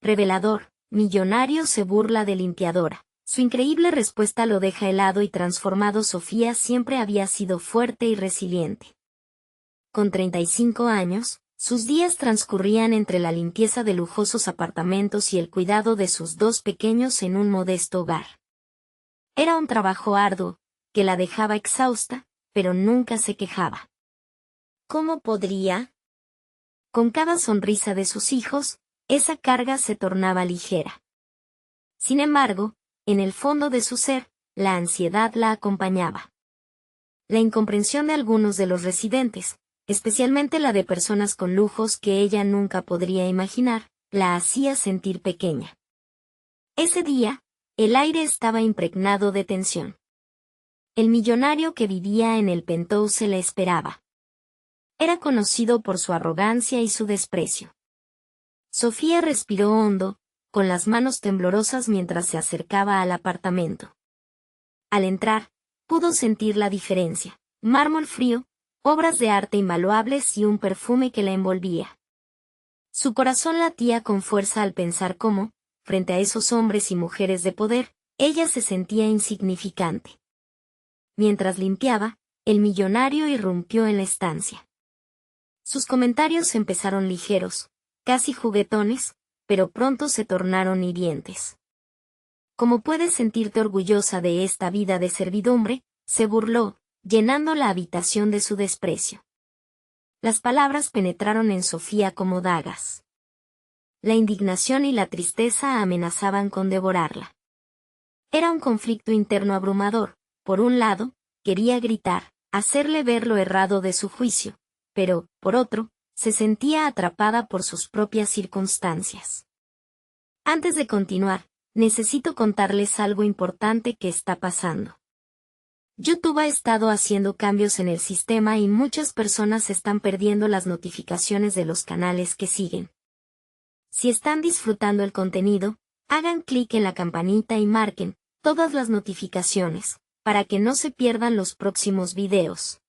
Revelador, millonario se burla de limpiadora. Su increíble respuesta lo deja helado y transformado. Sofía siempre había sido fuerte y resiliente. Con 35 años, sus días transcurrían entre la limpieza de lujosos apartamentos y el cuidado de sus dos pequeños en un modesto hogar. Era un trabajo arduo, que la dejaba exhausta, pero nunca se quejaba. ¿Cómo podría? Con cada sonrisa de sus hijos, esa carga se tornaba ligera. Sin embargo, en el fondo de su ser, la ansiedad la acompañaba. La incomprensión de algunos de los residentes, especialmente la de personas con lujos que ella nunca podría imaginar, la hacía sentir pequeña. Ese día, el aire estaba impregnado de tensión. El millonario que vivía en el penthouse se la esperaba. Era conocido por su arrogancia y su desprecio. Sofía respiró hondo, con las manos temblorosas mientras se acercaba al apartamento. Al entrar, pudo sentir la diferencia: mármol frío, obras de arte invaluables y un perfume que la envolvía. Su corazón latía con fuerza al pensar cómo, frente a esos hombres y mujeres de poder, ella se sentía insignificante. Mientras limpiaba, el millonario irrumpió en la estancia. Sus comentarios empezaron ligeros, casi juguetones, pero pronto se tornaron hirientes. ¿Cómo puedes sentirte orgullosa de esta vida de servidumbre?, se burló, llenando la habitación de su desprecio. Las palabras penetraron en Sofía como dagas. La indignación y la tristeza amenazaban con devorarla. Era un conflicto interno abrumador. Por un lado, quería gritar, hacerle ver lo errado de su juicio, pero, por otro, se sentía atrapada por sus propias circunstancias. Antes de continuar, necesito contarles algo importante que está pasando. YouTube ha estado haciendo cambios en el sistema y muchas personas están perdiendo las notificaciones de los canales que siguen. Si están disfrutando el contenido, hagan clic en la campanita y marquen todas las notificaciones, para que no se pierdan los próximos videos.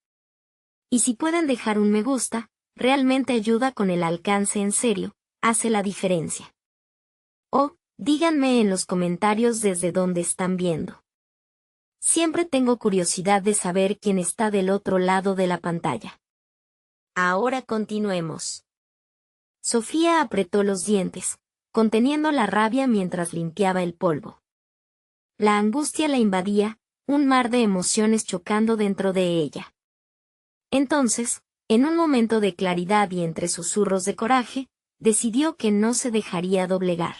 Y si pueden dejar un me gusta, realmente ayuda con el alcance. En serio, hace la diferencia. O, díganme en los comentarios desde dónde están viendo. Siempre tengo curiosidad de saber quién está del otro lado de la pantalla. Ahora continuemos. Sofía apretó los dientes, conteniendo la rabia mientras limpiaba el polvo. La angustia la invadía, un mar de emociones chocando dentro de ella. Entonces, en un momento de claridad y entre susurros de coraje, decidió que no se dejaría doblegar.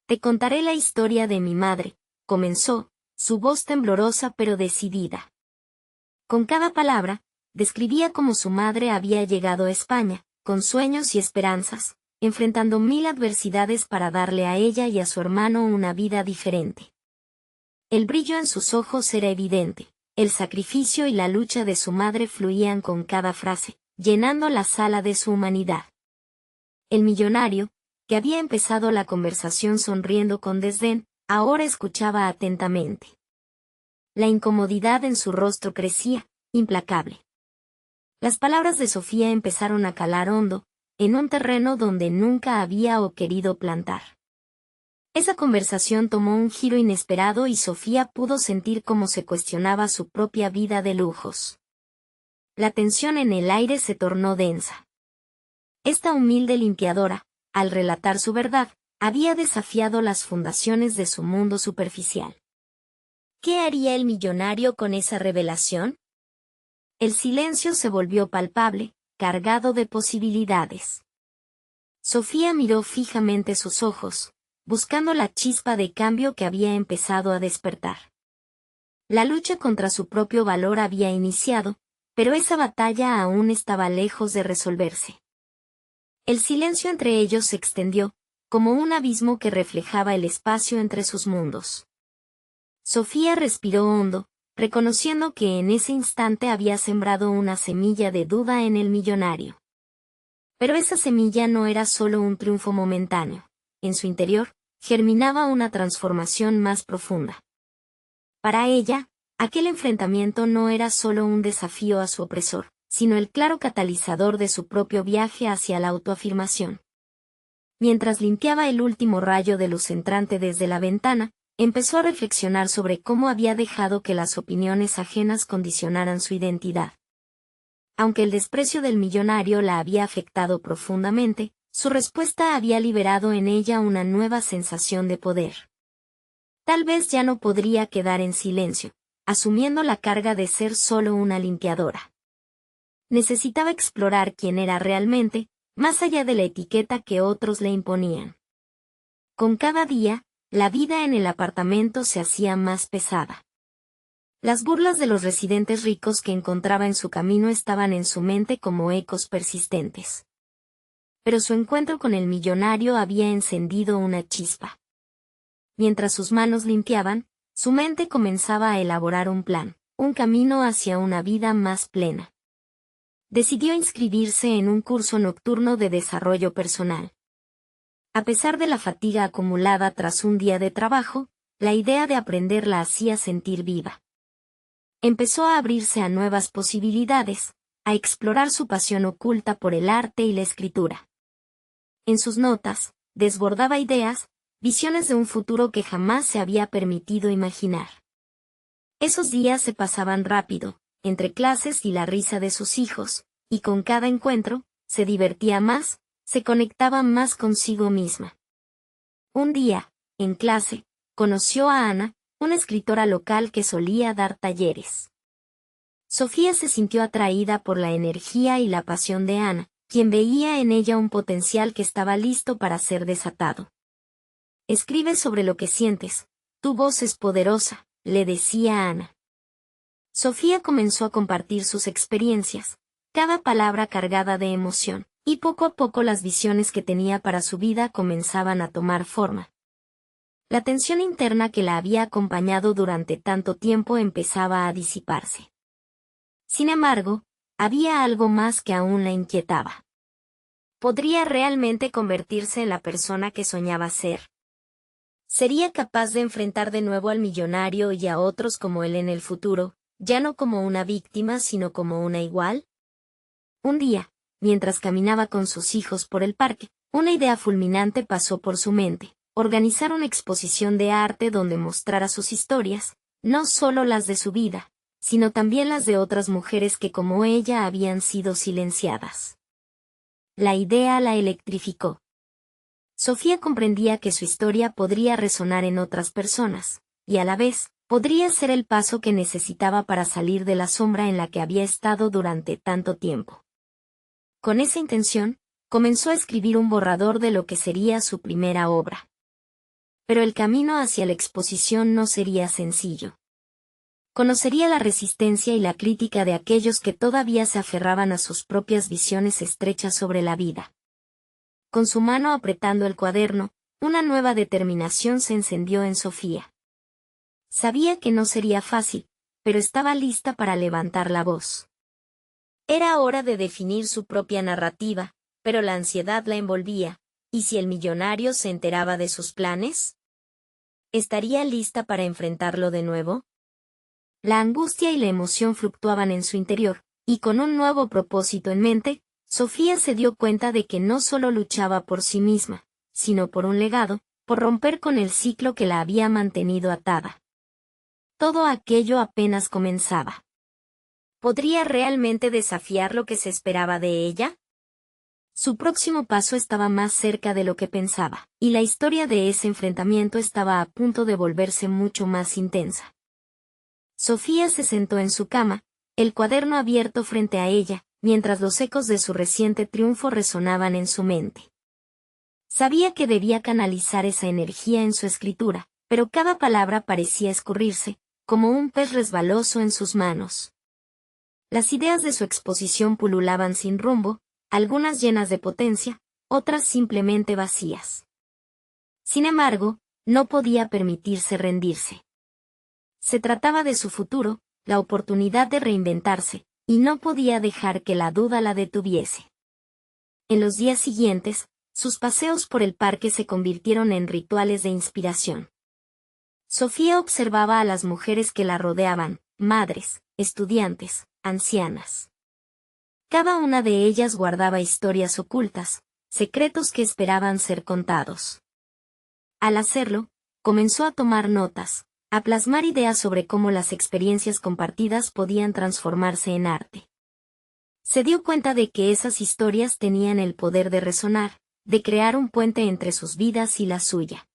Te contaré la historia de mi madre, comenzó, su voz temblorosa pero decidida. Con cada palabra, describía cómo su madre había llegado a España, con sueños y esperanzas, enfrentando 1000 adversidades para darle a ella y a su hermano una vida diferente. El brillo en sus ojos era evidente, el sacrificio y la lucha de su madre fluían con cada frase, llenando la sala de su humanidad. El millonario, que había empezado la conversación sonriendo con desdén, ahora escuchaba atentamente. La incomodidad en su rostro crecía, implacable. Las palabras de Sofía empezaron a calar hondo, en un terreno donde nunca había o querido plantar. Esa conversación tomó un giro inesperado y Sofía pudo sentir cómo se cuestionaba su propia vida de lujos. La tensión en el aire se tornó densa. Esta humilde limpiadora, al relatar su verdad, había desafiado las fundaciones de su mundo superficial. ¿Qué haría el millonario con esa revelación? El silencio se volvió palpable, cargado de posibilidades. Sofía miró fijamente sus ojos, buscando la chispa de cambio que había empezado a despertar. La lucha contra su propio valor había iniciado, pero esa batalla aún estaba lejos de resolverse. El silencio entre ellos se extendió, como un abismo que reflejaba el espacio entre sus mundos. Sofía respiró hondo, reconociendo que en ese instante había sembrado una semilla de duda en el millonario. Pero esa semilla no era solo un triunfo momentáneo. En su interior, germinaba una transformación más profunda. Para ella, aquel enfrentamiento no era solo un desafío a su opresor, sino el claro catalizador de su propio viaje hacia la autoafirmación. Mientras limpiaba el último rayo de luz entrante desde la ventana, empezó a reflexionar sobre cómo había dejado que las opiniones ajenas condicionaran su identidad. Aunque el desprecio del millonario la había afectado profundamente, su respuesta había liberado en ella una nueva sensación de poder. Tal vez ya no podría quedar en silencio, asumiendo la carga de ser solo una limpiadora. Necesitaba explorar quién era realmente, más allá de la etiqueta que otros le imponían. Con cada día, la vida en el apartamento se hacía más pesada. Las burlas de los residentes ricos que encontraba en su camino estaban en su mente como ecos persistentes. Pero su encuentro con el millonario había encendido una chispa. Mientras sus manos limpiaban, su mente comenzaba a elaborar un plan, un camino hacia una vida más plena. Decidió inscribirse en un curso nocturno de desarrollo personal. A pesar de la fatiga acumulada tras un día de trabajo, la idea de aprender la hacía sentir viva. Empezó a abrirse a nuevas posibilidades, a explorar su pasión oculta por el arte y la escritura. En sus notas, desbordaba ideas, visiones de un futuro que jamás se había permitido imaginar. Esos días se pasaban rápido, entre clases y la risa de sus hijos, y con cada encuentro, se divertía más, se conectaba más consigo misma. Un día, en clase, conoció a Ana, una escritora local que solía dar talleres. Sofía se sintió atraída por la energía y la pasión de Ana, quien veía en ella un potencial que estaba listo para ser desatado. Escribe sobre lo que sientes, tu voz es poderosa, le decía Ana. Sofía comenzó a compartir sus experiencias, cada palabra cargada de emoción, y poco a poco las visiones que tenía para su vida comenzaban a tomar forma. La tensión interna que la había acompañado durante tanto tiempo empezaba a disiparse. Sin embargo, había algo más que aún la inquietaba. ¿Podría realmente convertirse en la persona que soñaba ser? ¿Sería capaz de enfrentar de nuevo al millonario y a otros como él en el futuro, ya no como una víctima sino como una igual? Un día, mientras caminaba con sus hijos por el parque, una idea fulminante pasó por su mente: organizar una exposición de arte donde mostrara sus historias, no solo las de su vida, sino también las de otras mujeres que como ella habían sido silenciadas. La idea la electrificó. Sofía comprendía que su historia podría resonar en otras personas, y a la vez, podría ser el paso que necesitaba para salir de la sombra en la que había estado durante tanto tiempo. Con esa intención, comenzó a escribir un borrador de lo que sería su primera obra. Pero el camino hacia la exposición no sería sencillo. Conocería la resistencia y la crítica de aquellos que todavía se aferraban a sus propias visiones estrechas sobre la vida. Con su mano apretando el cuaderno, una nueva determinación se encendió en Sofía. Sabía que no sería fácil, pero estaba lista para levantar la voz. Era hora de definir su propia narrativa, pero la ansiedad la envolvía. ¿Y si el millonario se enteraba de sus planes? ¿Estaría lista para enfrentarlo de nuevo? La angustia y la emoción fluctuaban en su interior, y con un nuevo propósito en mente, Sofía se dio cuenta de que no solo luchaba por sí misma, sino por un legado, por romper con el ciclo que la había mantenido atada. Todo aquello apenas comenzaba. ¿Podría realmente desafiar lo que se esperaba de ella? Su próximo paso estaba más cerca de lo que pensaba, y la historia de ese enfrentamiento estaba a punto de volverse mucho más intensa. Sofía se sentó en su cama, el cuaderno abierto frente a ella, mientras los ecos de su reciente triunfo resonaban en su mente. Sabía que debía canalizar esa energía en su escritura, pero cada palabra parecía escurrirse, como un pez resbaloso en sus manos. Las ideas de su exposición pululaban sin rumbo, algunas llenas de potencia, otras simplemente vacías. Sin embargo, no podía permitirse rendirse. Se trataba de su futuro, la oportunidad de reinventarse, y no podía dejar que la duda la detuviese. En los días siguientes, sus paseos por el parque se convirtieron en rituales de inspiración. Sofía observaba a las mujeres que la rodeaban, madres, estudiantes, ancianas. Cada una de ellas guardaba historias ocultas, secretos que esperaban ser contados. Al hacerlo, comenzó a tomar notas, a plasmar ideas sobre cómo las experiencias compartidas podían transformarse en arte. Se dio cuenta de que esas historias tenían el poder de resonar, de crear un puente entre sus vidas y la suya.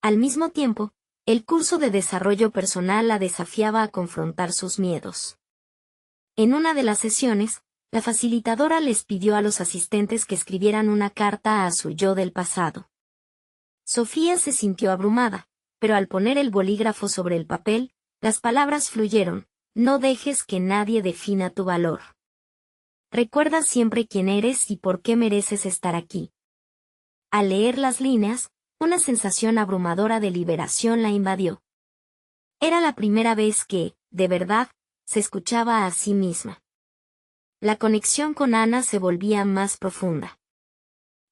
Al mismo tiempo, el curso de desarrollo personal la desafiaba a confrontar sus miedos. En una de las sesiones, la facilitadora les pidió a los asistentes que escribieran una carta a su yo del pasado. Sofía se sintió abrumada, pero al poner el bolígrafo sobre el papel, las palabras fluyeron: no dejes que nadie defina tu valor. Recuerda siempre quién eres y por qué mereces estar aquí. Al leer las líneas, una sensación abrumadora de liberación la invadió. Era la primera vez que, de verdad, se escuchaba a sí misma. La conexión con Ana se volvía más profunda.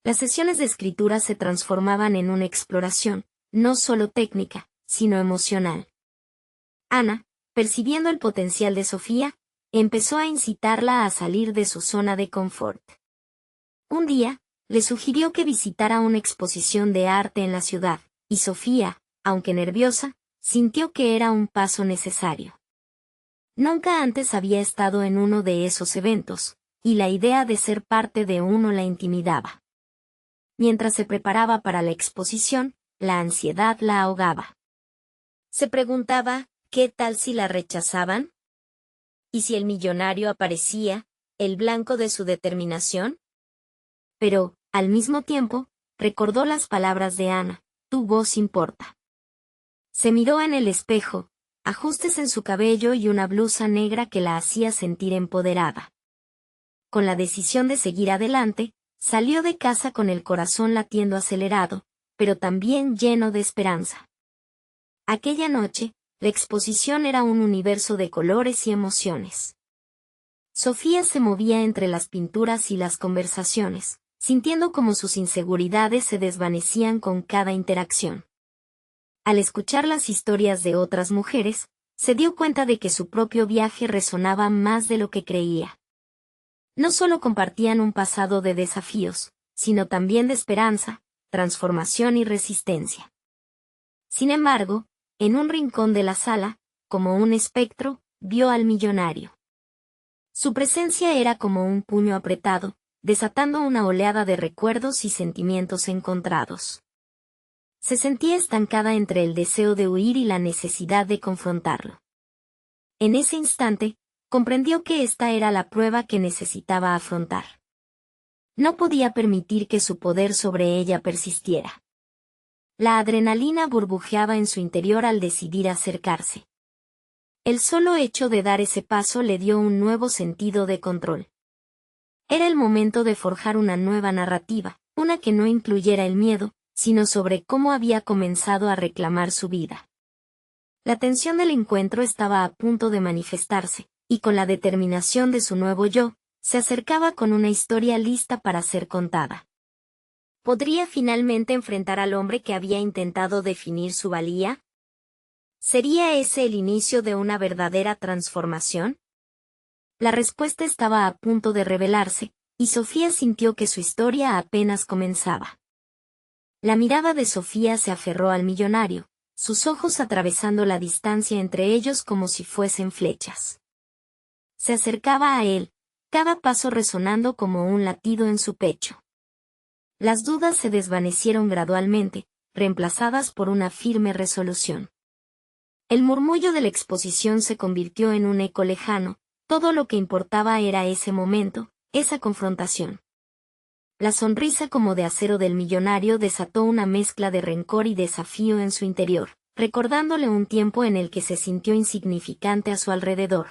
Las sesiones de escritura se transformaban en una exploración, no solo técnica, sino emocional. Ana, percibiendo el potencial de Sofía, empezó a incitarla a salir de su zona de confort. Un día, le sugirió que visitara una exposición de arte en la ciudad, y Sofía, aunque nerviosa, sintió que era un paso necesario. Nunca antes había estado en uno de esos eventos, y la idea de ser parte de uno la intimidaba. Mientras se preparaba para la exposición, la ansiedad la ahogaba. Se preguntaba, ¿qué tal si la rechazaban? ¿Y si el millonario aparecía, el blanco de su determinación? Pero, al mismo tiempo, recordó las palabras de Ana: tu voz importa. Se miró en el espejo, ajustes en su cabello y una blusa negra que la hacía sentir empoderada. Con la decisión de seguir adelante, salió de casa con el corazón latiendo acelerado, pero también lleno de esperanza. Aquella noche, la exposición era un universo de colores y emociones. Sofía se movía entre las pinturas y las conversaciones, sintiendo como sus inseguridades se desvanecían con cada interacción. Al escuchar las historias de otras mujeres, se dio cuenta de que su propio viaje resonaba más de lo que creía. No solo compartían un pasado de desafíos, sino también de esperanza, transformación y resistencia. Sin embargo, en un rincón de la sala, como un espectro, vio al millonario. Su presencia era como un puño apretado, desatando una oleada de recuerdos y sentimientos encontrados. Se sentía estancada entre el deseo de huir y la necesidad de confrontarlo. En ese instante, comprendió que esta era la prueba que necesitaba afrontar. No podía permitir que su poder sobre ella persistiera. La adrenalina burbujeaba en su interior al decidir acercarse. El solo hecho de dar ese paso le dio un nuevo sentido de control. Era el momento de forjar una nueva narrativa, una que no incluyera el miedo, sino sobre cómo había comenzado a reclamar su vida. La tensión del encuentro estaba a punto de manifestarse, y con la determinación de su nuevo yo, se acercaba con una historia lista para ser contada. ¿Podría finalmente enfrentar al hombre que había intentado definir su valía? ¿Sería ese el inicio de una verdadera transformación? La respuesta estaba a punto de revelarse, y Sofía sintió que su historia apenas comenzaba. La mirada de Sofía se aferró al millonario, sus ojos atravesando la distancia entre ellos como si fuesen flechas. Se acercaba a él, cada paso resonando como un latido en su pecho. Las dudas se desvanecieron gradualmente, reemplazadas por una firme resolución. El murmullo de la exposición se convirtió en un eco lejano, todo lo que importaba era ese momento, esa confrontación. La sonrisa como de acero del millonario desató una mezcla de rencor y desafío en su interior, recordándole un tiempo en el que se sintió insignificante a su alrededor.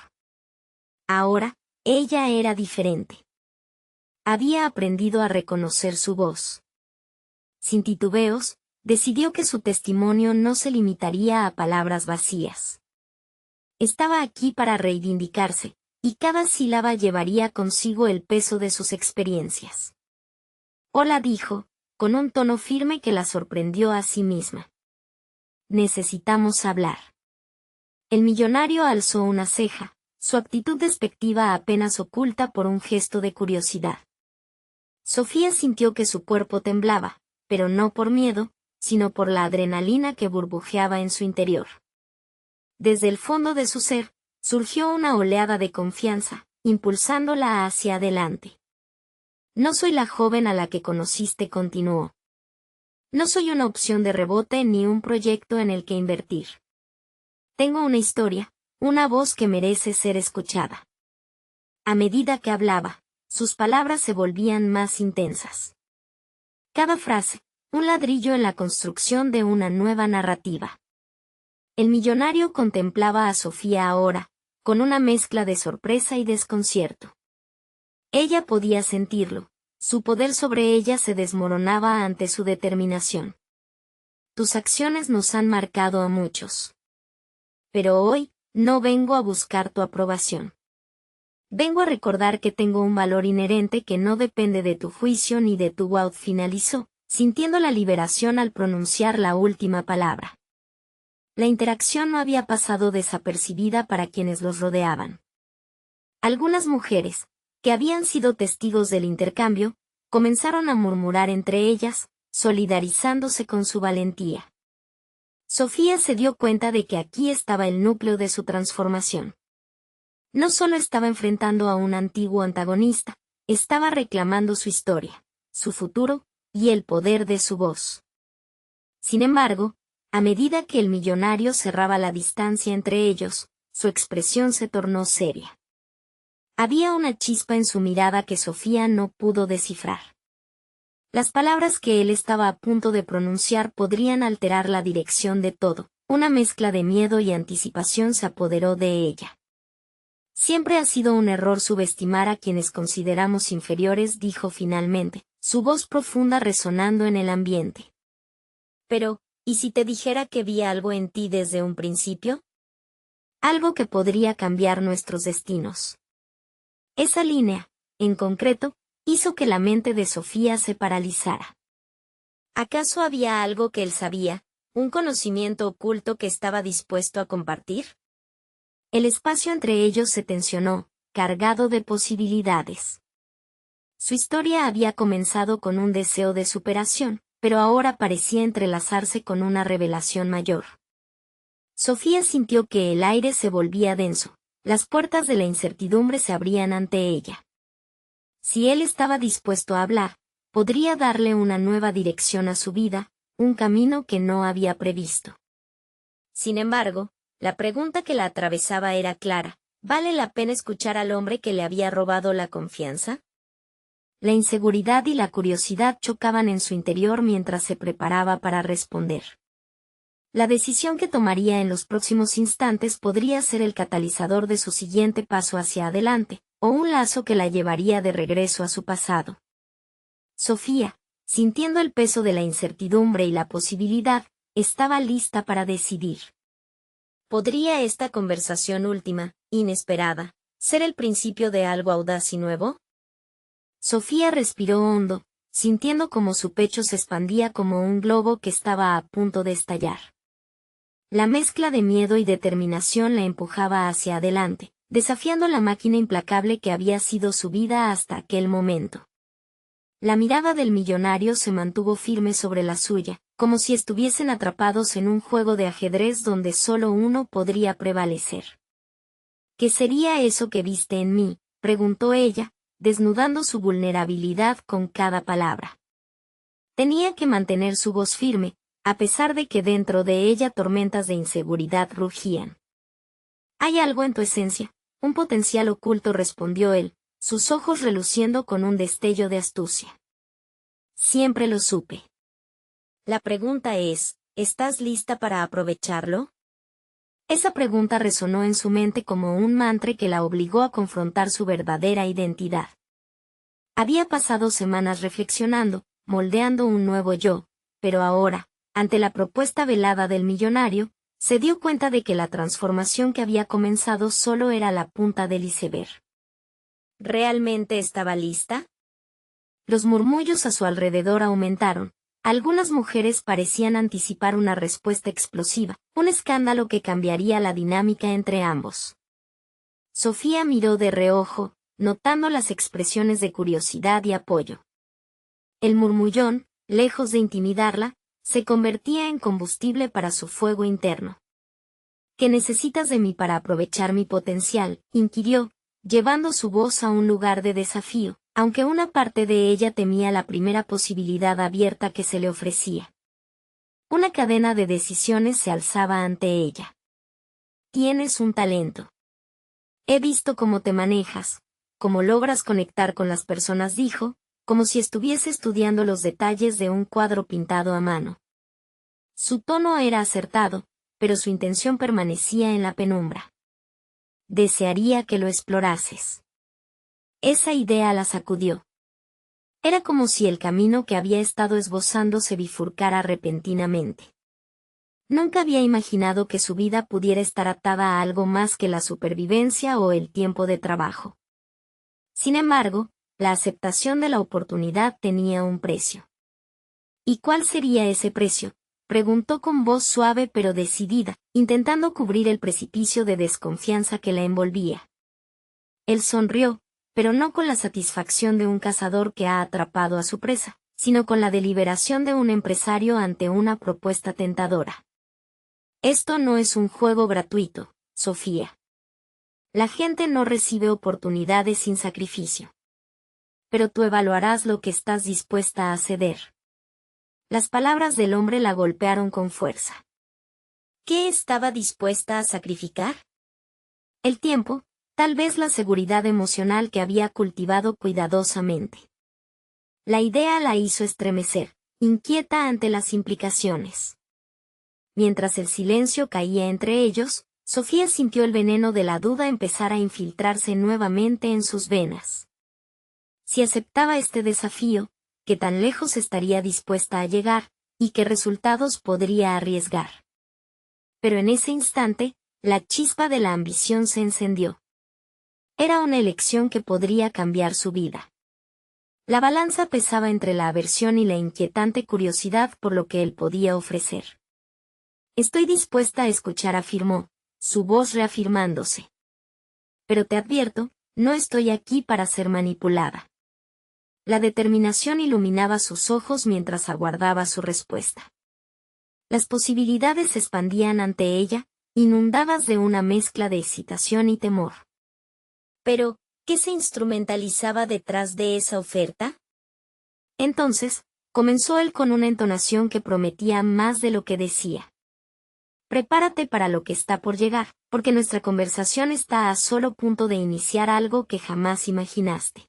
Ahora, ella era diferente. Había aprendido a reconocer su voz. Sin titubeos, decidió que su testimonio no se limitaría a palabras vacías. Estaba aquí para reivindicarse, y cada sílaba llevaría consigo el peso de sus experiencias. Hola, dijo, con un tono firme que la sorprendió a sí misma. Necesitamos hablar. El millonario alzó una ceja, su actitud despectiva apenas oculta por un gesto de curiosidad. Sofía sintió que su cuerpo temblaba, pero no por miedo, sino por la adrenalina que burbujeaba en su interior. Desde el fondo de su ser, surgió una oleada de confianza, impulsándola hacia adelante. No soy la joven a la que conociste, continuó. No soy una opción de rebote ni un proyecto en el que invertir. Tengo una historia, una voz que merece ser escuchada. A medida que hablaba, sus palabras se volvían más intensas. Cada frase, un ladrillo en la construcción de una nueva narrativa. El millonario contemplaba a Sofía ahora, con una mezcla de sorpresa y desconcierto. Ella podía sentirlo, su poder sobre ella se desmoronaba ante su determinación. Tus acciones nos han marcado a muchos. Pero hoy, no vengo a buscar tu aprobación. Vengo a recordar que tengo un valor inherente que no depende de tu juicio ni de tu wow, finalizó, sintiendo la liberación al pronunciar la última palabra. La interacción no había pasado desapercibida para quienes los rodeaban. Algunas mujeres, que habían sido testigos del intercambio, comenzaron a murmurar entre ellas, solidarizándose con su valentía. Sofía se dio cuenta de que aquí estaba el núcleo de su transformación. No solo estaba enfrentando a un antiguo antagonista, estaba reclamando su historia, su futuro, y el poder de su voz. Sin embargo, a medida que el millonario cerraba la distancia entre ellos, su expresión se tornó seria. Había una chispa en su mirada que Sofía no pudo descifrar. Las palabras que él estaba a punto de pronunciar podrían alterar la dirección de todo. Una mezcla de miedo y anticipación se apoderó de ella. Siempre ha sido un error subestimar a quienes consideramos inferiores, dijo finalmente, su voz profunda resonando en el ambiente. Pero, ¿y si te dijera que vi algo en ti desde un principio? Algo que podría cambiar nuestros destinos. Esa línea, en concreto, hizo que la mente de Sofía se paralizara. ¿Acaso había algo que él sabía, un conocimiento oculto que estaba dispuesto a compartir? El espacio entre ellos se tensionó, cargado de posibilidades. Su historia había comenzado con un deseo de superación, pero ahora parecía entrelazarse con una revelación mayor. Sofía sintió que el aire se volvía denso, las puertas de la incertidumbre se abrían ante ella. Si él estaba dispuesto a hablar, podría darle una nueva dirección a su vida, un camino que no había previsto. Sin embargo, la pregunta que la atravesaba era clara: ¿vale la pena escuchar al hombre que le había robado la confianza? La inseguridad y la curiosidad chocaban en su interior mientras se preparaba para responder. La decisión que tomaría en los próximos instantes podría ser el catalizador de su siguiente paso hacia adelante, o un lazo que la llevaría de regreso a su pasado. Sofía, sintiendo el peso de la incertidumbre y la posibilidad, estaba lista para decidir. ¿Podría esta conversación última, inesperada, ser el principio de algo audaz y nuevo? Sofía respiró hondo, sintiendo como su pecho se expandía como un globo que estaba a punto de estallar. La mezcla de miedo y determinación la empujaba hacia adelante, desafiando la máquina implacable que había sido su vida hasta aquel momento. La mirada del millonario se mantuvo firme sobre la suya, como si estuviesen atrapados en un juego de ajedrez donde solo uno podría prevalecer. ¿Qué sería eso que viste en mí?, preguntó ella, desnudando su vulnerabilidad con cada palabra. Tenía que mantener su voz firme, a pesar de que dentro de ella tormentas de inseguridad rugían. Hay algo en tu esencia, un potencial oculto, respondió él, sus ojos reluciendo con un destello de astucia. Siempre lo supe. La pregunta es, ¿estás lista para aprovecharlo? Esa pregunta resonó en su mente como un mantra que la obligó a confrontar su verdadera identidad. Había pasado semanas reflexionando, moldeando un nuevo yo, pero ahora, ante la propuesta velada del millonario, se dio cuenta de que la transformación que había comenzado solo era la punta del iceberg. ¿Realmente estaba lista? Los murmullos a su alrededor aumentaron. Algunas mujeres parecían anticipar una respuesta explosiva, un escándalo que cambiaría la dinámica entre ambos. Sofía miró de reojo, notando las expresiones de curiosidad y apoyo. El murmullón, lejos de intimidarla, se convertía en combustible para su fuego interno. ¿Qué necesitas de mí para aprovechar mi potencial?, inquirió, llevando su voz a un lugar de desafío, aunque una parte de ella temía la primera posibilidad abierta que se le ofrecía. Una cadena de decisiones se alzaba ante ella. Tienes un talento. He visto cómo te manejas, cómo logras conectar con las personas, dijo, como si estuviese estudiando los detalles de un cuadro pintado a mano. Su tono era acertado, pero su intención permanecía en la penumbra. Desearía que lo explorases. Esa idea la sacudió. Era como si el camino que había estado esbozando se bifurcara repentinamente. Nunca había imaginado que su vida pudiera estar atada a algo más que la supervivencia o el tiempo de trabajo. Sin embargo, la aceptación de la oportunidad tenía un precio. ¿Y cuál sería ese precio?, preguntó con voz suave pero decidida, intentando cubrir el precipicio de desconfianza que la envolvía. Él sonrió, pero no con la satisfacción de un cazador que ha atrapado a su presa, sino con la deliberación de un empresario ante una propuesta tentadora. Esto no es un juego gratuito, Sofía. La gente no recibe oportunidades sin sacrificio. Pero tú evaluarás lo que estás dispuesta a ceder. Las palabras del hombre la golpearon con fuerza. ¿Qué estaba dispuesta a sacrificar? El tiempo, tal vez la seguridad emocional que había cultivado cuidadosamente. La idea la hizo estremecer, inquieta ante las implicaciones. Mientras el silencio caía entre ellos, Sofía sintió el veneno de la duda empezar a infiltrarse nuevamente en sus venas. Si aceptaba este desafío, ¿qué tan lejos estaría dispuesta a llegar, y qué resultados podría arriesgar? Pero en ese instante, la chispa de la ambición se encendió. Era una elección que podría cambiar su vida. La balanza pesaba entre la aversión y la inquietante curiosidad por lo que él podía ofrecer. Estoy dispuesta a escuchar, afirmó, su voz reafirmándose. Pero te advierto, no estoy aquí para ser manipulada. La determinación iluminaba sus ojos mientras aguardaba su respuesta. Las posibilidades se expandían ante ella, inundadas de una mezcla de excitación y temor. Pero, ¿qué se instrumentalizaba detrás de esa oferta? Entonces, comenzó él con una entonación que prometía más de lo que decía. Prepárate para lo que está por llegar, porque nuestra conversación está a solo punto de iniciar algo que jamás imaginaste.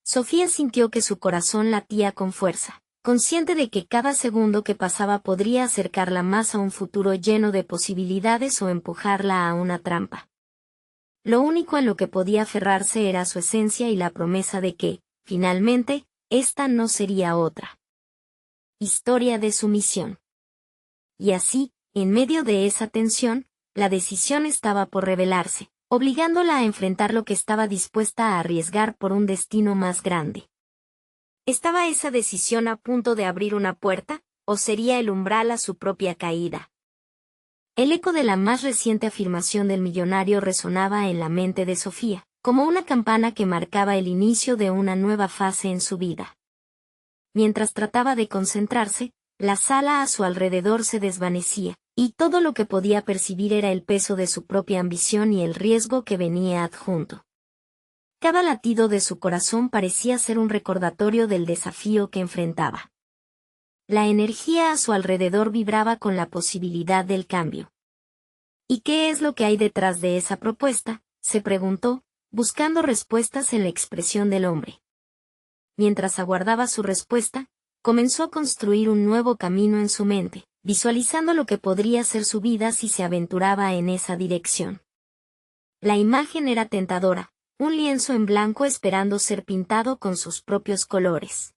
Sofía sintió que su corazón latía con fuerza, consciente de que cada segundo que pasaba podría acercarla más a un futuro lleno de posibilidades o empujarla a una trampa. Lo único en lo que podía aferrarse era su esencia y la promesa de que, finalmente, esta no sería otra historia de sumisión. Y así, en medio de esa tensión, la decisión estaba por revelarse, obligándola a enfrentar lo que estaba dispuesta a arriesgar por un destino más grande. ¿Estaba esa decisión a punto de abrir una puerta, o sería el umbral a su propia caída? El eco de la más reciente afirmación del millonario resonaba en la mente de Sofía, como una campana que marcaba el inicio de una nueva fase en su vida. Mientras trataba de concentrarse, la sala a su alrededor se desvanecía, y todo lo que podía percibir era el peso de su propia ambición y el riesgo que venía adjunto. Cada latido de su corazón parecía ser un recordatorio del desafío que enfrentaba. La energía a su alrededor vibraba con la posibilidad del cambio. ¿Y qué es lo que hay detrás de esa propuesta?, se preguntó, buscando respuestas en la expresión del hombre. Mientras aguardaba su respuesta, comenzó a construir un nuevo camino en su mente, visualizando lo que podría ser su vida si se aventuraba en esa dirección. La imagen era tentadora, un lienzo en blanco esperando ser pintado con sus propios colores.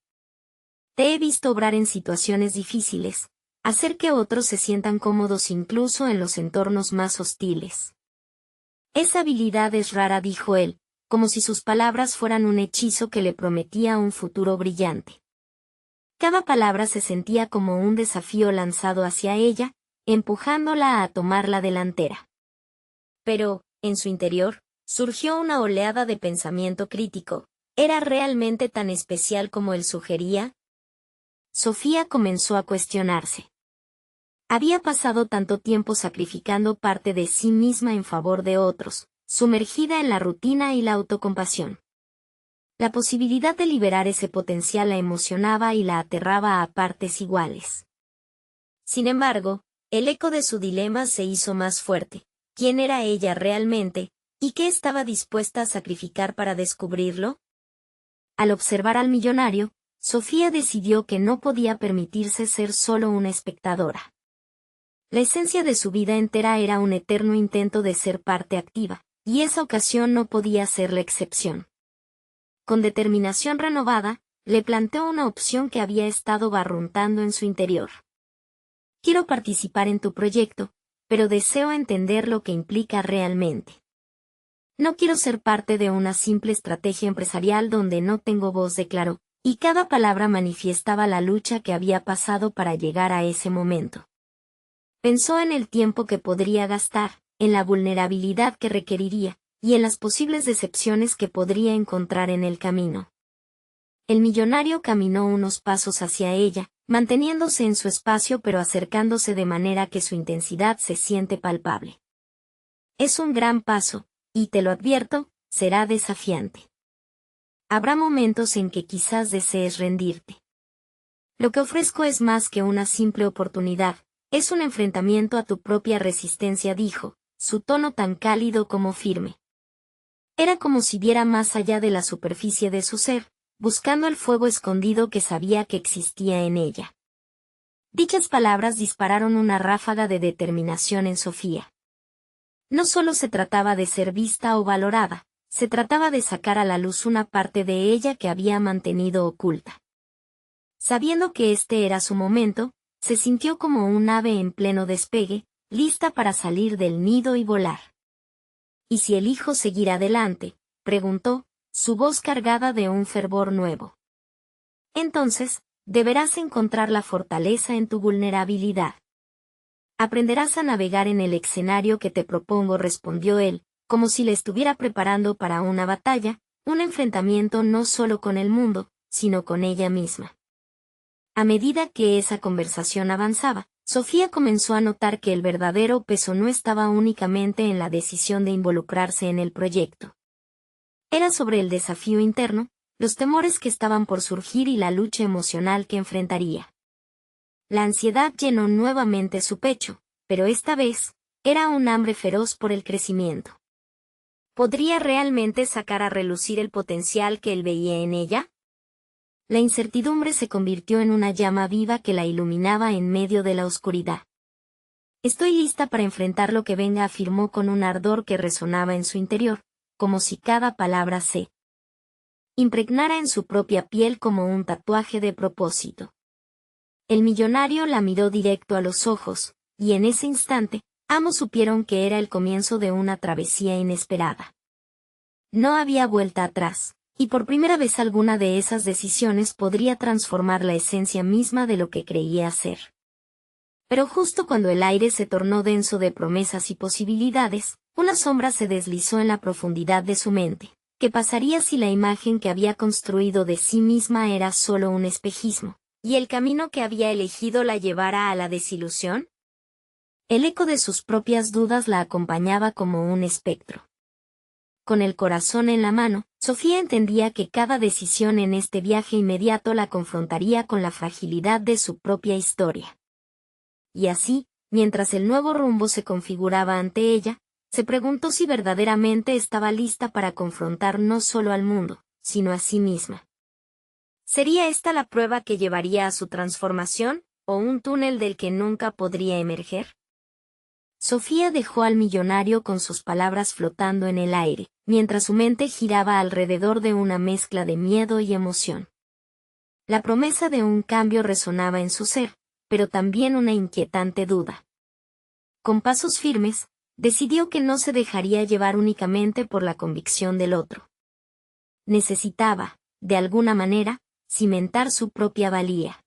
Te he visto obrar en situaciones difíciles, hacer que otros se sientan cómodos incluso en los entornos más hostiles. Esa habilidad es rara, dijo él, como si sus palabras fueran un hechizo que le prometía un futuro brillante. Cada palabra se sentía como un desafío lanzado hacia ella, empujándola a tomar la delantera. Pero, en su interior, surgió una oleada de pensamiento crítico. ¿Era realmente tan especial como él sugería? Sofía comenzó a cuestionarse. Había pasado tanto tiempo sacrificando parte de sí misma en favor de otros, sumergida en la rutina y la autocompasión. La posibilidad de liberar ese potencial la emocionaba y la aterraba a partes iguales. Sin embargo, el eco de su dilema se hizo más fuerte. ¿Quién era ella realmente, y qué estaba dispuesta a sacrificar para descubrirlo? Al observar al millonario, Sofía decidió que no podía permitirse ser solo una espectadora. La esencia de su vida entera era un eterno intento de ser parte activa, y esa ocasión no podía ser la excepción. Con determinación renovada, le planteó una opción que había estado barruntando en su interior. Quiero participar en tu proyecto, pero deseo entender lo que implica realmente. No quiero ser parte de una simple estrategia empresarial donde no tengo voz, declaró, y cada palabra manifestaba la lucha que había pasado para llegar a ese momento. Pensó en el tiempo que podría gastar, en la vulnerabilidad que requeriría, y en las posibles decepciones que podría encontrar en el camino. El millonario caminó unos pasos hacia ella, manteniéndose en su espacio pero acercándose de manera que su intensidad se siente palpable. Es un gran paso, y te lo advierto, será desafiante. Habrá momentos en que quizás desees rendirte. Lo que ofrezco es más que una simple oportunidad, es un enfrentamiento a tu propia resistencia, dijo, su tono tan cálido como firme. Era como si viera más allá de la superficie de su ser, buscando el fuego escondido que sabía que existía en ella. Dichas palabras dispararon una ráfaga de determinación en Sofía. No solo se trataba de ser vista o valorada, se trataba de sacar a la luz una parte de ella que había mantenido oculta. Sabiendo que este era su momento, se sintió como un ave en pleno despegue, lista para salir del nido y volar. ¿Y si elijo seguir adelante?, preguntó, su voz cargada de un fervor nuevo. Entonces, deberás encontrar la fortaleza en tu vulnerabilidad. Aprenderás a navegar en el escenario que te propongo, respondió él, como si le estuviera preparando para una batalla, un enfrentamiento no solo con el mundo, sino con ella misma. A medida que esa conversación avanzaba, Sofía comenzó a notar que el verdadero peso no estaba únicamente en la decisión de involucrarse en el proyecto. Era sobre el desafío interno, los temores que estaban por surgir y la lucha emocional que enfrentaría. La ansiedad llenó nuevamente su pecho, pero esta vez, era un hambre feroz por el crecimiento. ¿Podría realmente sacar a relucir el potencial que él veía en ella? La incertidumbre se convirtió en una llama viva que la iluminaba en medio de la oscuridad. Estoy lista para enfrentar lo que venga, afirmó con un ardor que resonaba en su interior, como si cada palabra se impregnara en su propia piel como un tatuaje de propósito. El millonario la miró directo a los ojos, y en ese instante, ambos supieron que era el comienzo de una travesía inesperada. No había vuelta atrás. Y por primera vez alguna de esas decisiones podría transformar la esencia misma de lo que creía ser. Pero justo cuando el aire se tornó denso de promesas y posibilidades, una sombra se deslizó en la profundidad de su mente. ¿Qué pasaría si la imagen que había construido de sí misma era solo un espejismo, y el camino que había elegido la llevara a la desilusión? El eco de sus propias dudas la acompañaba como un espectro. Con el corazón en la mano, Sofía entendía que cada decisión en este viaje inmediato la confrontaría con la fragilidad de su propia historia. Y así, mientras el nuevo rumbo se configuraba ante ella, se preguntó si verdaderamente estaba lista para confrontar no solo al mundo, sino a sí misma. ¿Sería esta la prueba que llevaría a su transformación, o un túnel del que nunca podría emerger? Sofía dejó al millonario con sus palabras flotando en el aire, mientras su mente giraba alrededor de una mezcla de miedo y emoción. La promesa de un cambio resonaba en su ser, pero también una inquietante duda. Con pasos firmes, decidió que no se dejaría llevar únicamente por la convicción del otro. Necesitaba, de alguna manera, cimentar su propia valía.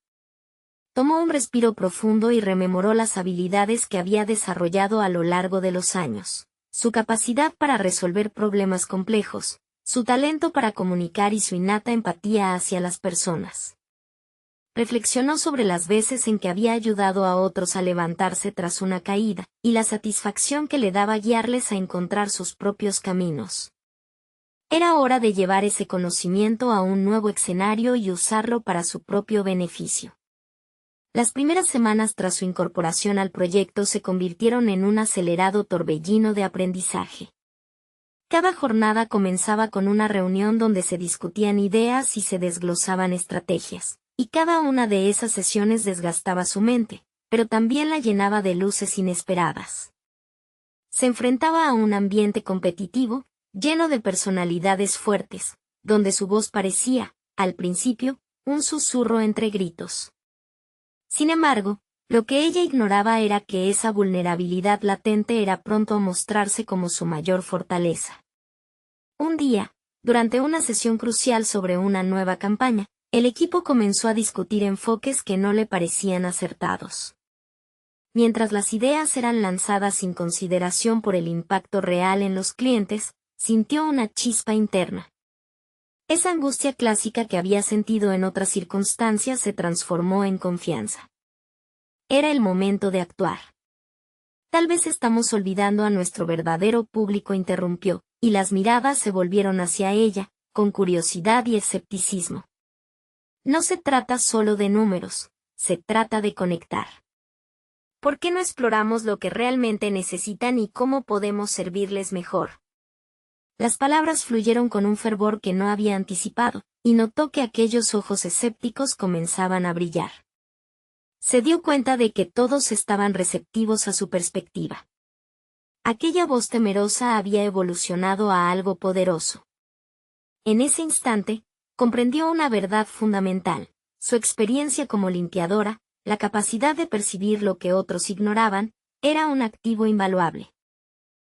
Tomó un respiro profundo y rememoró las habilidades que había desarrollado a lo largo de los años. Su capacidad para resolver problemas complejos, su talento para comunicar y su innata empatía hacia las personas. Reflexionó sobre las veces en que había ayudado a otros a levantarse tras una caída, y la satisfacción que le daba guiarles a encontrar sus propios caminos. Era hora de llevar ese conocimiento a un nuevo escenario y usarlo para su propio beneficio. Las primeras semanas tras su incorporación al proyecto se convirtieron en un acelerado torbellino de aprendizaje. Cada jornada comenzaba con una reunión donde se discutían ideas y se desglosaban estrategias, y cada una de esas sesiones desgastaba su mente, pero también la llenaba de luces inesperadas. Se enfrentaba a un ambiente competitivo, lleno de personalidades fuertes, donde su voz parecía, al principio, un susurro entre gritos. Sin embargo, lo que ella ignoraba era que esa vulnerabilidad latente era pronto a mostrarse como su mayor fortaleza. Un día, durante una sesión crucial sobre una nueva campaña, el equipo comenzó a discutir enfoques que no le parecían acertados. Mientras las ideas eran lanzadas sin consideración por el impacto real en los clientes, sintió una chispa interna. Esa angustia clásica que había sentido en otras circunstancias se transformó en confianza. Era el momento de actuar. Tal vez estamos olvidando a nuestro verdadero público, interrumpió, y las miradas se volvieron hacia ella, con curiosidad y escepticismo. No se trata solo de números, se trata de conectar. ¿Por qué no exploramos lo que realmente necesitan y cómo podemos servirles mejor? Las palabras fluyeron con un fervor que no había anticipado, y notó que aquellos ojos escépticos comenzaban a brillar. Se dio cuenta de que todos estaban receptivos a su perspectiva. Aquella voz temerosa había evolucionado a algo poderoso. En ese instante, comprendió una verdad fundamental: su experiencia como limpiadora, la capacidad de percibir lo que otros ignoraban, era un activo invaluable.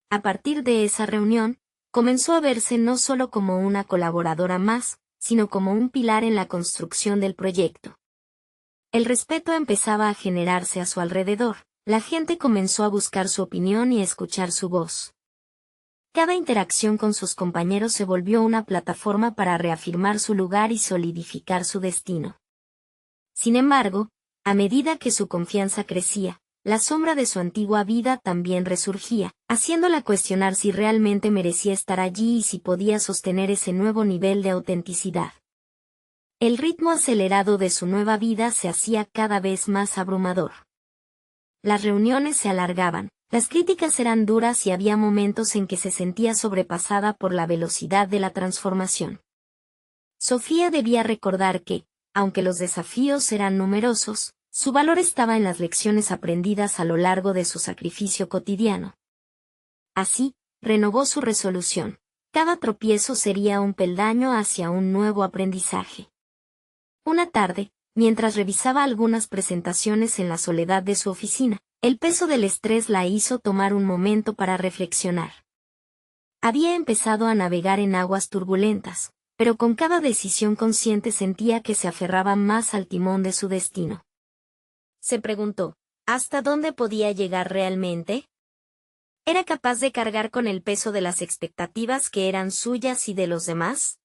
A partir de esa reunión, comenzó a verse no solo como una colaboradora más, sino como un pilar en la construcción del proyecto. El respeto empezaba a generarse a su alrededor, la gente comenzó a buscar su opinión y escuchar su voz. Cada interacción con sus compañeros se volvió una plataforma para reafirmar su lugar y solidificar su destino. Sin embargo, a medida que su confianza crecía, la sombra de su antigua vida también resurgía, haciéndola cuestionar si realmente merecía estar allí y si podía sostener ese nuevo nivel de autenticidad. El ritmo acelerado de su nueva vida se hacía cada vez más abrumador. Las reuniones se alargaban, las críticas eran duras y había momentos en que se sentía sobrepasada por la velocidad de la transformación. Sofía debía recordar que, aunque los desafíos eran numerosos, su valor estaba en las lecciones aprendidas a lo largo de su sacrificio cotidiano. Así, renovó su resolución: cada tropiezo sería un peldaño hacia un nuevo aprendizaje. Una tarde, mientras revisaba algunas presentaciones en la soledad de su oficina, el peso del estrés la hizo tomar un momento para reflexionar. Había empezado a navegar en aguas turbulentas, pero con cada decisión consciente sentía que se aferraba más al timón de su destino. Se preguntó, ¿hasta dónde podía llegar realmente? ¿Era capaz de cargar con el peso de las expectativas que eran suyas y de los demás?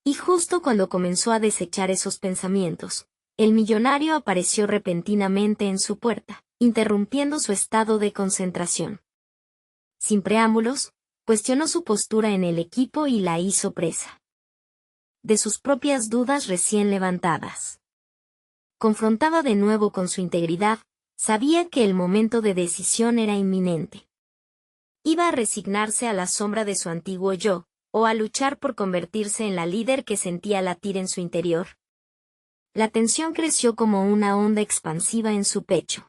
Y justo cuando comenzó a desechar esos pensamientos, el millonario apareció repentinamente en su puerta, interrumpiendo su estado de concentración. Sin preámbulos, cuestionó su postura en el equipo y la hizo presa de sus propias dudas recién levantadas. Confrontaba de nuevo con su integridad, sabía que el momento de decisión era inminente. Iba a resignarse a la sombra de su antiguo yo, o a luchar por convertirse en la líder que sentía latir en su interior. La tensión creció como una onda expansiva en su pecho.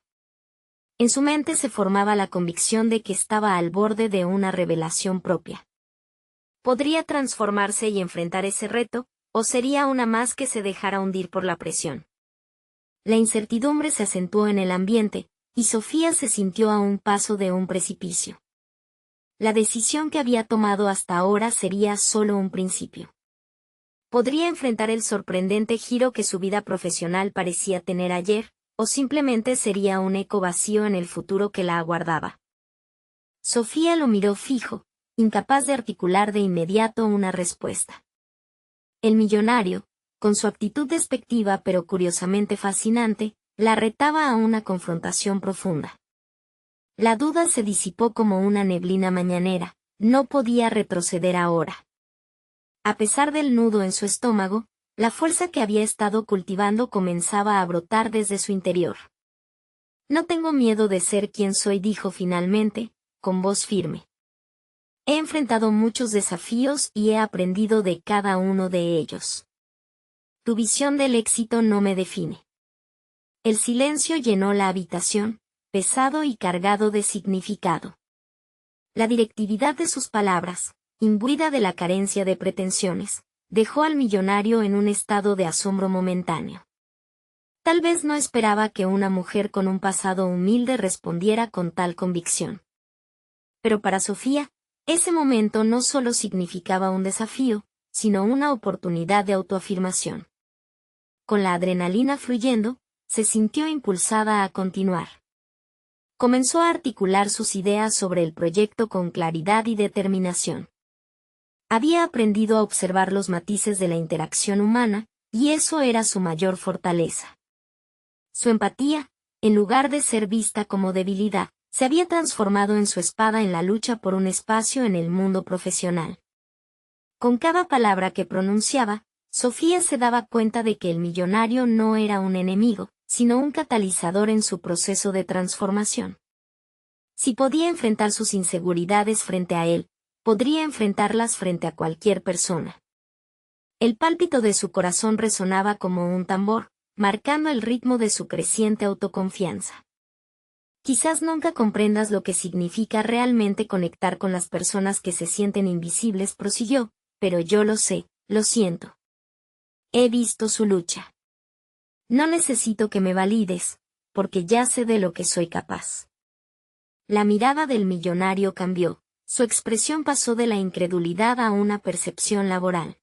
En su mente se formaba la convicción de que estaba al borde de una revelación propia. Podría transformarse y enfrentar ese reto, o sería una más que se dejara hundir por la presión. La incertidumbre se acentuó en el ambiente, y Sofía se sintió a un paso de un precipicio. La decisión que había tomado hasta ahora sería solo un principio. Podría enfrentar el sorprendente giro que su vida profesional parecía tener ayer, o simplemente sería un eco vacío en el futuro que la aguardaba. Sofía lo miró fijo, incapaz de articular de inmediato una respuesta. El millonario, con su actitud despectiva pero curiosamente fascinante, la retaba a una confrontación profunda. La duda se disipó como una neblina mañanera, no podía retroceder ahora. A pesar del nudo en su estómago, la fuerza que había estado cultivando comenzaba a brotar desde su interior. No tengo miedo de ser quien soy, dijo finalmente, con voz firme. He enfrentado muchos desafíos y he aprendido de cada uno de ellos. Tu visión del éxito no me define. El silencio llenó la habitación, pesado y cargado de significado. La directividad de sus palabras, imbuida de la carencia de pretensiones, dejó al millonario en un estado de asombro momentáneo. Tal vez no esperaba que una mujer con un pasado humilde respondiera con tal convicción. Pero para Sofía, ese momento no solo significaba un desafío, sino una oportunidad de autoafirmación. Con la adrenalina fluyendo, se sintió impulsada a continuar. Comenzó a articular sus ideas sobre el proyecto con claridad y determinación. Había aprendido a observar los matices de la interacción humana, y eso era su mayor fortaleza. Su empatía, en lugar de ser vista como debilidad, se había transformado en su espada en la lucha por un espacio en el mundo profesional. Con cada palabra que pronunciaba, Sofía se daba cuenta de que el millonario no era un enemigo, sino un catalizador en su proceso de transformación. Si podía enfrentar sus inseguridades frente a él, podría enfrentarlas frente a cualquier persona. El pálpito de su corazón resonaba como un tambor, marcando el ritmo de su creciente autoconfianza. Quizás nunca comprendas lo que significa realmente conectar con las personas que se sienten invisibles, prosiguió, pero yo lo sé, lo siento. He visto su lucha. No necesito que me valides, porque ya sé de lo que soy capaz. La mirada del millonario cambió, su expresión pasó de la incredulidad a una percepción laboral.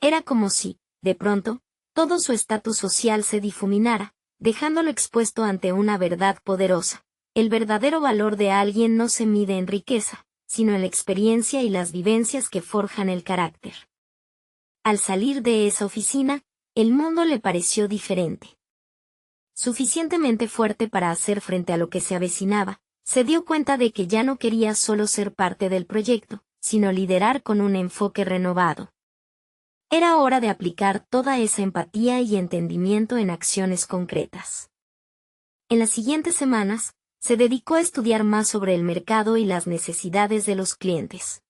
Era como si, de pronto, todo su estatus social se difuminara, dejándolo expuesto ante una verdad poderosa. El verdadero valor de alguien no se mide en riqueza, sino en la experiencia y las vivencias que forjan el carácter. Al salir de esa oficina, el mundo le pareció diferente. Suficientemente fuerte para hacer frente a lo que se avecinaba, se dio cuenta de que ya no quería solo ser parte del proyecto, sino liderar con un enfoque renovado. Era hora de aplicar toda esa empatía y entendimiento en acciones concretas. En las siguientes semanas, se dedicó a estudiar más sobre el mercado y las necesidades de los clientes.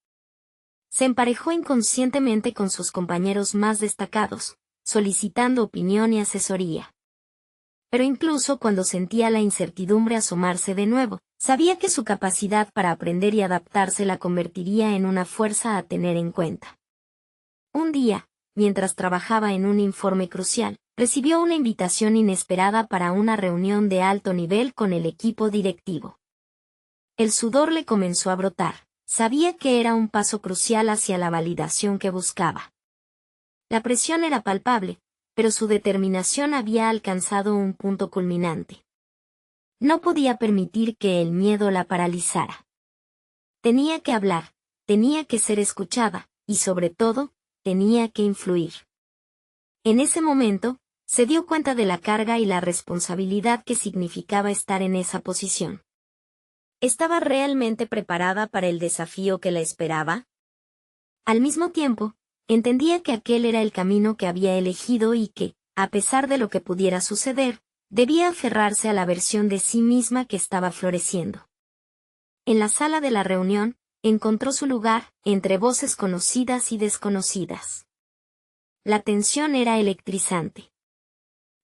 Se emparejó inconscientemente con sus compañeros más destacados, solicitando opinión y asesoría. Pero incluso cuando sentía la incertidumbre asomarse de nuevo, sabía que su capacidad para aprender y adaptarse la convertiría en una fuerza a tener en cuenta. Un día, mientras trabajaba en un informe crucial, recibió una invitación inesperada para una reunión de alto nivel con el equipo directivo. El sudor le comenzó a brotar, sabía que era un paso crucial hacia la validación que buscaba. La presión era palpable, pero su determinación había alcanzado un punto culminante. No podía permitir que el miedo la paralizara. Tenía que hablar, tenía que ser escuchada, y sobre todo, tenía que influir. En ese momento, se dio cuenta de la carga y la responsabilidad que significaba estar en esa posición. ¿Estaba realmente preparada para el desafío que la esperaba? Al mismo tiempo, entendía que aquel era el camino que había elegido y que, a pesar de lo que pudiera suceder, debía aferrarse a la versión de sí misma que estaba floreciendo. En la sala de la reunión, encontró su lugar, entre voces conocidas y desconocidas. La tensión era electrizante.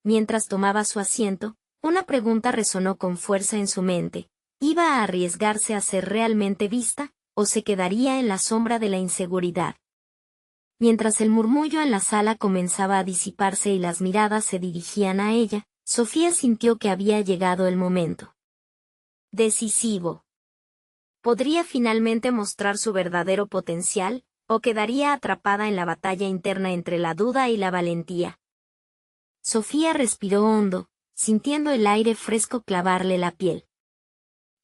Mientras tomaba su asiento, una pregunta resonó con fuerza en su mente: ¿iba a arriesgarse a ser realmente vista, o se quedaría en la sombra de la inseguridad? Mientras el murmullo en la sala comenzaba a disiparse y las miradas se dirigían a ella, Sofía sintió que había llegado el momento decisivo. ¿Podría finalmente mostrar su verdadero potencial, o quedaría atrapada en la batalla interna entre la duda y la valentía? Sofía respiró hondo, sintiendo el aire fresco clavarle la piel.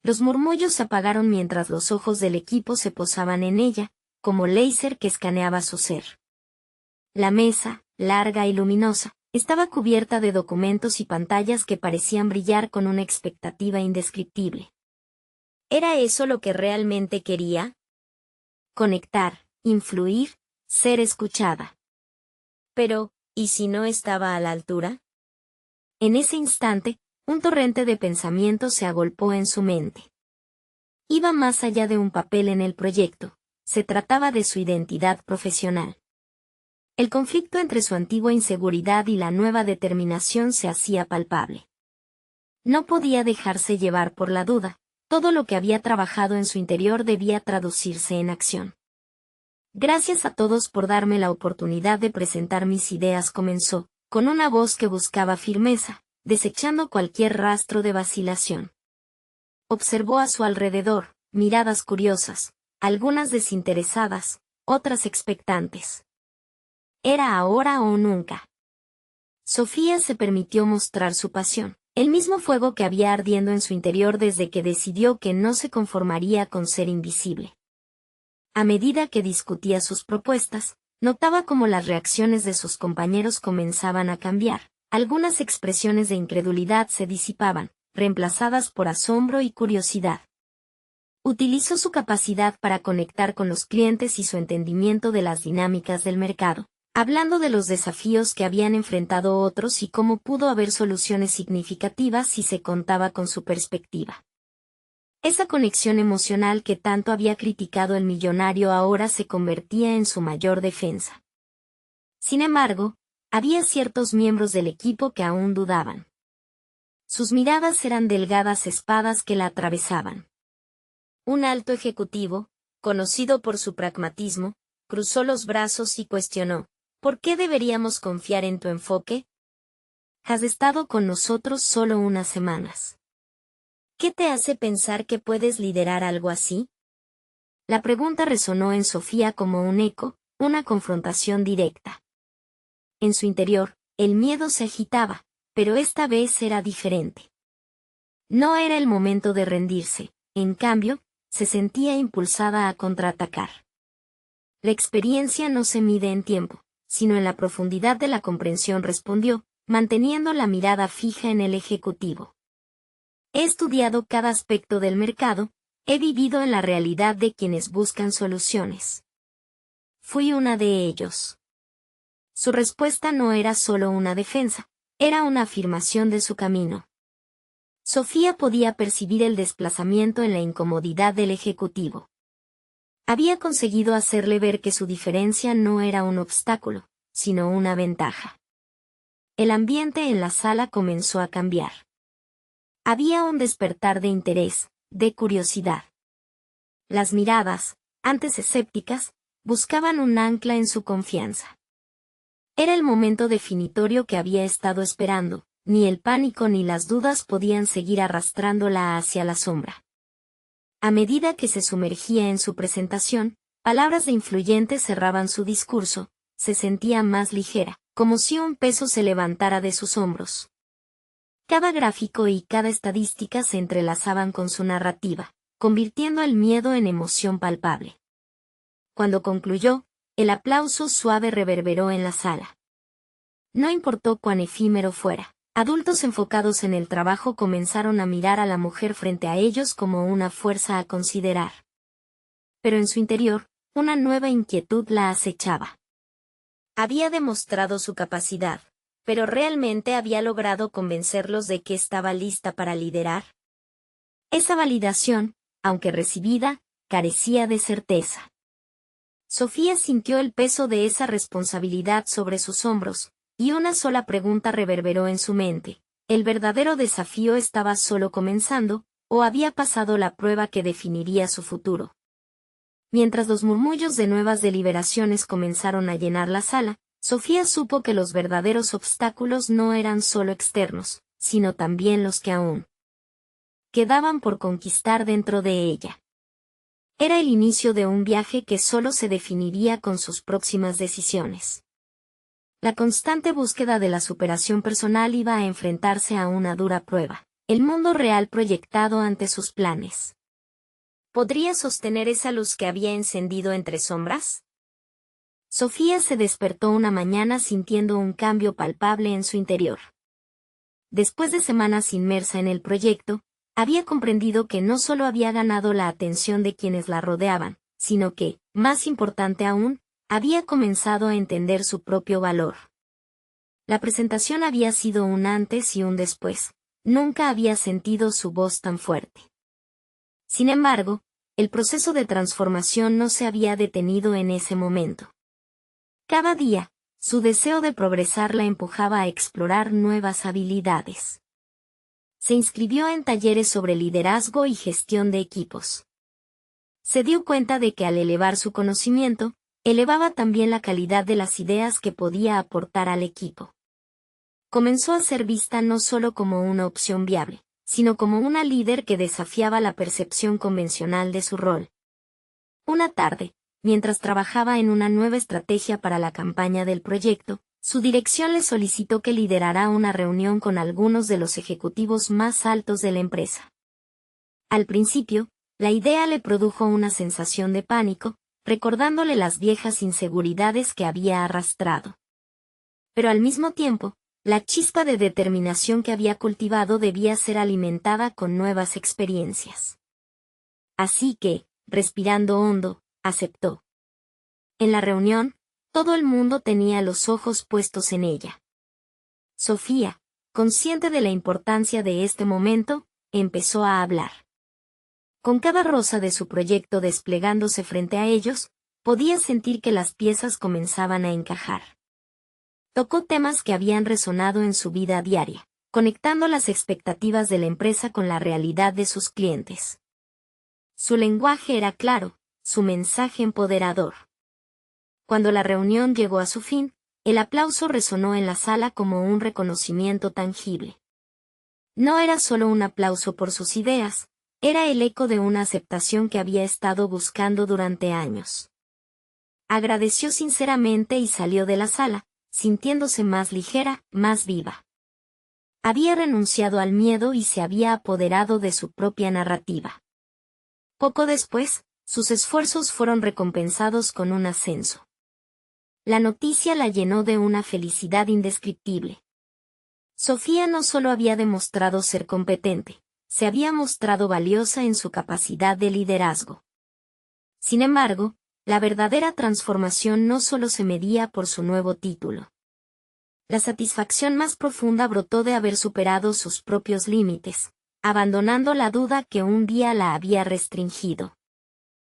Los murmullos se apagaron mientras los ojos del equipo se posaban en ella, como láser que escaneaba su ser. La mesa, larga y luminosa, estaba cubierta de documentos y pantallas que parecían brillar con una expectativa indescriptible. ¿Era eso lo que realmente quería? Conectar, influir, ser escuchada. Pero, ¿y si no estaba a la altura? En ese instante, un torrente de pensamientos se agolpó en su mente. Iba más allá de un papel en el proyecto, se trataba de su identidad profesional. El conflicto entre su antigua inseguridad y la nueva determinación se hacía palpable. No podía dejarse llevar por la duda, todo lo que había trabajado en su interior debía traducirse en acción. Gracias a todos por darme la oportunidad de presentar mis ideas, comenzó, con una voz que buscaba firmeza, desechando cualquier rastro de vacilación. Observó a su alrededor, miradas curiosas, algunas desinteresadas, otras expectantes. ¿Era ahora o nunca? Sofía se permitió mostrar su pasión, el mismo fuego que había ardiendo en su interior desde que decidió que no se conformaría con ser invisible. A medida que discutía sus propuestas, notaba cómo las reacciones de sus compañeros comenzaban a cambiar. Algunas expresiones de incredulidad se disipaban, reemplazadas por asombro y curiosidad. Utilizó su capacidad para conectar con los clientes y su entendimiento de las dinámicas del mercado, hablando de los desafíos que habían enfrentado otros y cómo pudo haber soluciones significativas si se contaba con su perspectiva. Esa conexión emocional que tanto había criticado el millonario ahora se convertía en su mayor defensa. Sin embargo, había ciertos miembros del equipo que aún dudaban. Sus miradas eran delgadas espadas que la atravesaban. Un alto ejecutivo, conocido por su pragmatismo, cruzó los brazos y cuestionó: ¿por qué deberíamos confiar en tu enfoque? Has estado con nosotros solo unas semanas. ¿Qué te hace pensar que puedes liderar algo así? La pregunta resonó en Sofía como un eco, una confrontación directa. En su interior, el miedo se agitaba, pero esta vez era diferente. No era el momento de rendirse, en cambio, se sentía impulsada a contraatacar. La experiencia no se mide en tiempo, sino en la profundidad de la comprensión, respondió, manteniendo la mirada fija en el ejecutivo. He estudiado cada aspecto del mercado, he vivido en la realidad de quienes buscan soluciones. Fui una de ellos. Su respuesta no era solo una defensa, era una afirmación de su camino. Sofía podía percibir el desplazamiento en la incomodidad del ejecutivo. Había conseguido hacerle ver que su diferencia no era un obstáculo, sino una ventaja. El ambiente en la sala comenzó a cambiar. Había un despertar de interés, de curiosidad. Las miradas, antes escépticas, buscaban un ancla en su confianza. Era el momento definitorio que había estado esperando, ni el pánico ni las dudas podían seguir arrastrándola hacia la sombra. A medida que se sumergía en su presentación, palabras de influyente cerraban su discurso, se sentía más ligera, como si un peso se levantara de sus hombros. Cada gráfico y cada estadística se entrelazaban con su narrativa, convirtiendo el miedo en emoción palpable. Cuando concluyó, el aplauso suave reverberó en la sala. No importó cuán efímero fuera, adultos enfocados en el trabajo comenzaron a mirar a la mujer frente a ellos como una fuerza a considerar. Pero en su interior, una nueva inquietud la acechaba. Había demostrado su capacidad, pero ¿realmente había logrado convencerlos de que estaba lista para liderar? Esa validación, aunque recibida, carecía de certeza. Sofía sintió el peso de esa responsabilidad sobre sus hombros, y una sola pregunta reverberó en su mente: ¿el verdadero desafío estaba solo comenzando, o había pasado la prueba que definiría su futuro? Mientras los murmullos de nuevas deliberaciones comenzaron a llenar la sala, Sofía supo que los verdaderos obstáculos no eran solo externos, sino también los que aún quedaban por conquistar dentro de ella. Era el inicio de un viaje que solo se definiría con sus próximas decisiones. La constante búsqueda de la superación personal iba a enfrentarse a una dura prueba: el mundo real proyectado ante sus planes. ¿Podría sostener esa luz que había encendido entre sombras? Sofía se despertó una mañana sintiendo un cambio palpable en su interior. Después de semanas inmersa en el proyecto, había comprendido que no solo había ganado la atención de quienes la rodeaban, sino que, más importante aún, había comenzado a entender su propio valor. La presentación había sido un antes y un después. Nunca había sentido su voz tan fuerte. Sin embargo, el proceso de transformación no se había detenido en ese momento. Cada día, su deseo de progresar la empujaba a explorar nuevas habilidades. Se inscribió en talleres sobre liderazgo y gestión de equipos. Se dio cuenta de que al elevar su conocimiento, elevaba también la calidad de las ideas que podía aportar al equipo. Comenzó a ser vista no solo como una opción viable, sino como una líder que desafiaba la percepción convencional de su rol. Una tarde, mientras trabajaba en una nueva estrategia para la campaña del proyecto, su dirección le solicitó que liderara una reunión con algunos de los ejecutivos más altos de la empresa. Al principio, la idea le produjo una sensación de pánico, recordándole las viejas inseguridades que había arrastrado. Pero al mismo tiempo, la chispa de determinación que había cultivado debía ser alimentada con nuevas experiencias. Así que, respirando hondo, aceptó. En la reunión, todo el mundo tenía los ojos puestos en ella. Sofía, consciente de la importancia de este momento, empezó a hablar. Con cada rosa de su proyecto desplegándose frente a ellos, podía sentir que las piezas comenzaban a encajar. Tocó temas que habían resonado en su vida diaria, conectando las expectativas de la empresa con la realidad de sus clientes. Su lenguaje era claro, su mensaje empoderador. Cuando la reunión llegó a su fin, el aplauso resonó en la sala como un reconocimiento tangible. No era solo un aplauso por sus ideas, era el eco de una aceptación que había estado buscando durante años. Agradeció sinceramente y salió de la sala, sintiéndose más ligera, más viva. Había renunciado al miedo y se había apoderado de su propia narrativa. Poco después, sus esfuerzos fueron recompensados con un ascenso. La noticia la llenó de una felicidad indescriptible. Sofía no solo había demostrado ser competente, se había mostrado valiosa en su capacidad de liderazgo. Sin embargo, la verdadera transformación no solo se medía por su nuevo título. La satisfacción más profunda brotó de haber superado sus propios límites, abandonando la duda que un día la había restringido.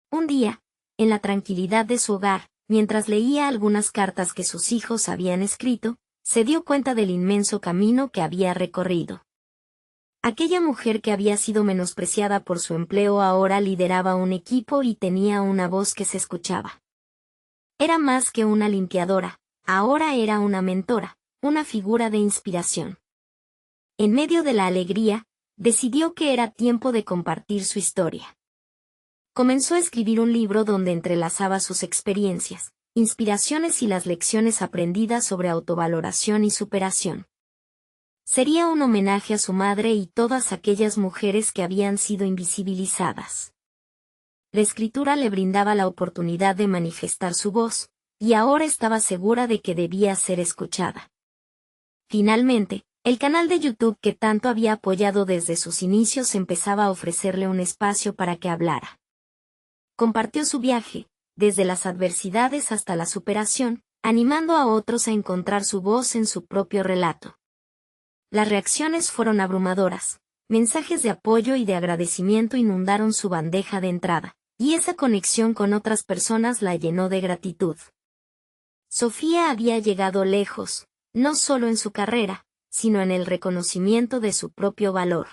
Un día, en la tranquilidad de su hogar, mientras leía algunas cartas que sus hijos habían escrito, se dio cuenta del inmenso camino que había recorrido. Aquella mujer que había sido menospreciada por su empleo ahora lideraba un equipo y tenía una voz que se escuchaba. Era más que una limpiadora, ahora era una mentora, una figura de inspiración. En medio de la alegría, decidió que era tiempo de compartir su historia. Comenzó a escribir un libro donde entrelazaba sus experiencias, inspiraciones y las lecciones aprendidas sobre autovaloración y superación. Sería un homenaje a su madre y todas aquellas mujeres que habían sido invisibilizadas. La escritura le brindaba la oportunidad de manifestar su voz, y ahora estaba segura de que debía ser escuchada. Finalmente, el canal de YouTube que tanto había apoyado desde sus inicios empezaba a ofrecerle un espacio para que hablara. Compartió su viaje, desde las adversidades hasta la superación, animando a otros a encontrar su voz en su propio relato. Las reacciones fueron abrumadoras, mensajes de apoyo y de agradecimiento inundaron su bandeja de entrada, y esa conexión con otras personas la llenó de gratitud. Sofía había llegado lejos, no solo en su carrera, sino en el reconocimiento de su propio valor.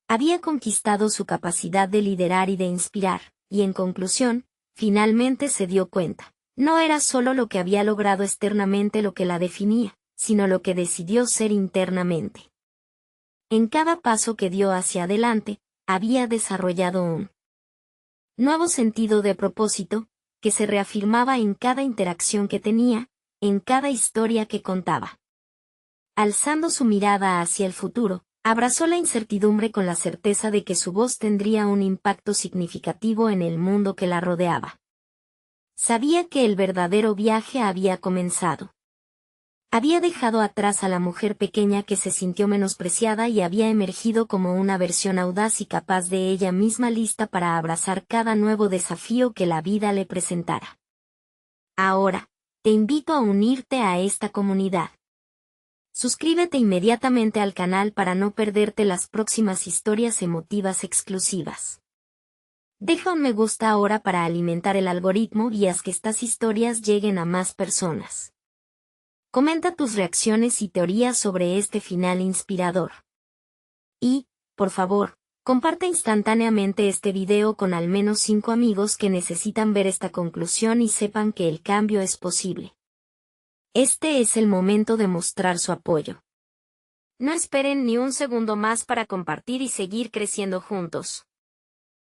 Había conquistado su capacidad de liderar y de inspirar, y en conclusión, finalmente se dio cuenta. No era solo lo que había logrado externamente lo que la definía, sino lo que decidió ser internamente. En cada paso que dio hacia adelante, había desarrollado un nuevo sentido de propósito, que se reafirmaba en cada interacción que tenía, en cada historia que contaba. Alzando su mirada hacia el futuro, Abrazó la incertidumbre con la certeza de que su voz tendría un impacto significativo en el mundo que la rodeaba. Sabía que el verdadero viaje había comenzado. Había dejado atrás a la mujer pequeña que se sintió menospreciada y había emergido como una versión audaz y capaz de ella misma, lista para abrazar cada nuevo desafío que la vida le presentara. Ahora, te invito a unirte a esta comunidad. Suscríbete inmediatamente al canal para no perderte las próximas historias emotivas exclusivas. Deja un me gusta ahora para alimentar el algoritmo y haz que estas historias lleguen a más personas. Comenta tus reacciones y teorías sobre este final inspirador. Y, por favor, comparte instantáneamente este video con al menos 5 amigos que necesitan ver esta conclusión y sepan que el cambio es posible. Este es el momento de mostrar su apoyo. No esperen ni un segundo más para compartir y seguir creciendo juntos.